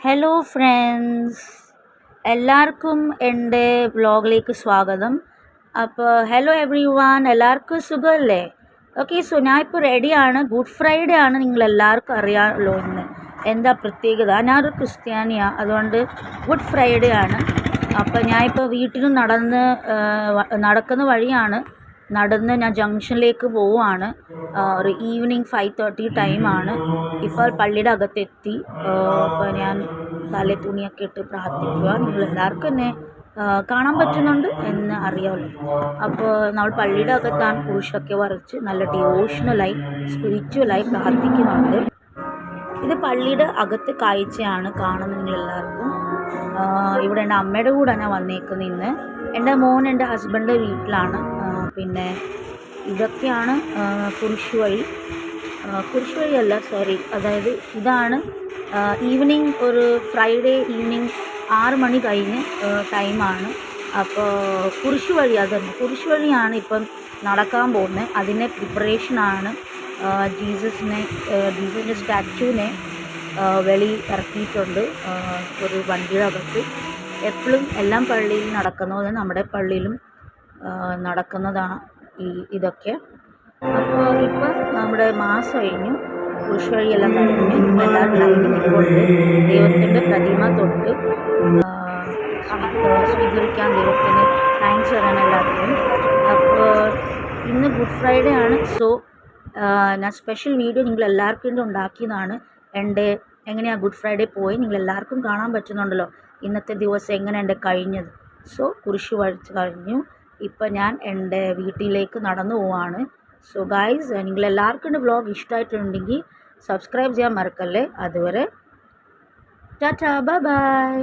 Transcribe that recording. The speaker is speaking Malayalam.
ഹലോ ഫ്രണ്ട്സ്, എല്ലാവർക്കും എൻ്റെ വ്ളോഗിലേക്ക് സ്വാഗതം. അപ്പോൾ ഹലോ എവ്രി വൺ, എല്ലാവർക്കും സുഖമല്ലേ? ഓക്കെ, സോ ഞാൻ ഇപ്പോൾ റെഡിയാണ്. ഗുഡ് ഫ്രൈഡേ ആണ്, നിങ്ങളെല്ലാവർക്കും അറിയാമല്ലോ ഇന്ന്. എന്താ പ്രത്യേകത? ഞാനൊരു ക്രിസ്ത്യാനിയാണ്, അതുകൊണ്ട് ഗുഡ് ഫ്രൈഡേ ആണ്. അപ്പോൾ ഞാനിപ്പോൾ വീട്ടിൽ നടക്കുന്ന വഴിയാണ്. നടന്ന് ഞാൻ ജംഗ്ഷനിലേക്ക് പോവുകയാണ്. ഒരു ഈവനിങ് 5:30 ടൈമാണ്. ഇപ്പോൾ പള്ളിയുടെ അകത്തെത്തി. അപ്പോൾ ഞാൻ തലേ തുണിയൊക്കെ ഇട്ട് പ്രാർത്ഥിക്കുക. നിങ്ങളെല്ലാവർക്കും എന്നെ കാണാൻ പറ്റുന്നുണ്ട് എന്ന് അറിയാമല്ലോ. അപ്പോൾ നമ്മൾ പള്ളിയുടെ അകത്താണ് കുരിശൊക്കെ വരച്ച് നല്ല ഡിവോഷണലായി സ്പിരിച്വലായി പ്രാർത്ഥിക്കുന്നുണ്ട്. ഇത് പള്ളിയുടെ അകത്ത് കാഴ്ചയാണ് കാണുന്നത് നിങ്ങളെല്ലാവർക്കും. ഇവിടെ എൻ്റെ അമ്മയുടെ കൂടെ ഞാൻ വന്നേക്കുന്നത് ഇന്ന്. എൻ്റെ മോൻ എൻ്റെ ഹസ്ബൻഡിൻ്റെ വീട്ടിലാണ്. പിന്നെ ഇതൊക്കെയാണ് കുരിശുവഴിയല്ല, സോറി, അതായത് ഇതാണ് ഈവനിങ്, ഒരു ഫ്രൈഡേ ഈവനിങ് 6 മണി കഴിഞ്ഞ് ടൈമാണ്. അപ്പോൾ കുരിശുവഴിയാണ് ഇപ്പം നടക്കാൻ പോകുന്നത്. അതിൻ്റെ പ്രിപ്പറേഷനാണ്. ജീസസിൻ്റെ സ്റ്റാച്യൂവിനെ ഇറക്കിയിട്ടുണ്ട് ഒരു വണ്ടിയുടെ അകത്ത്. എപ്പോഴും എല്ലാം പള്ളിയിൽ നടക്കുന്നത് നമ്മുടെ പള്ളിയിലും നടക്കുന്നതാണ് ഇതൊക്കെ. അപ്പോൾ ഇപ്പം നമ്മുടെ മാസം കഴിഞ്ഞു, കുരിശുവഴിയെല്ലാം കഴിഞ്ഞ് എല്ലാവരും ലൈനിൽ നിൽക്കൊണ്ട് ദൈവത്തിൻ്റെ പ്രതിമ തൊട്ട് സ്വീകരിക്കാൻ ദൈവത്തിന് താങ്ക്സ് പറയാൻ എല്ലാവർക്കും. അപ്പോൾ ഇന്ന് ഗുഡ് ഫ്രൈഡേ ആണ്. സോ ഞാൻ സ്പെഷ്യൽ വീഡിയോ നിങ്ങളെല്ലാവർക്കും വേണ്ടി ഉണ്ടാക്കിയതാണ്. എങ്ങനെയാണ് ഗുഡ് ഫ്രൈഡേ പോയി നിങ്ങളെല്ലാവർക്കും കാണാൻ പറ്റുന്നുണ്ടല്ലോ ഇന്നത്തെ ദിവസം എങ്ങനെയുണ്ട് കഴിഞ്ഞത്. സോ കുരിശ് വഴിച്ച് കഴിഞ്ഞു. ഇപ്പം ഞാൻ എൻ്റെ വീട്ടിലേക്ക് നടന്നു പോവാണ്. സോ ഗൈസ്, നിങ്ങളെല്ലാവർക്കും എൻ്റെ വ്ളോഗ് ഇഷ്ടമായിട്ടുണ്ടെങ്കിൽ സബ്സ്ക്രൈബ് ചെയ്യാൻ മറക്കല്ലേ. അതുവരെ ടാറ്റാ, ബൈ ബൈ.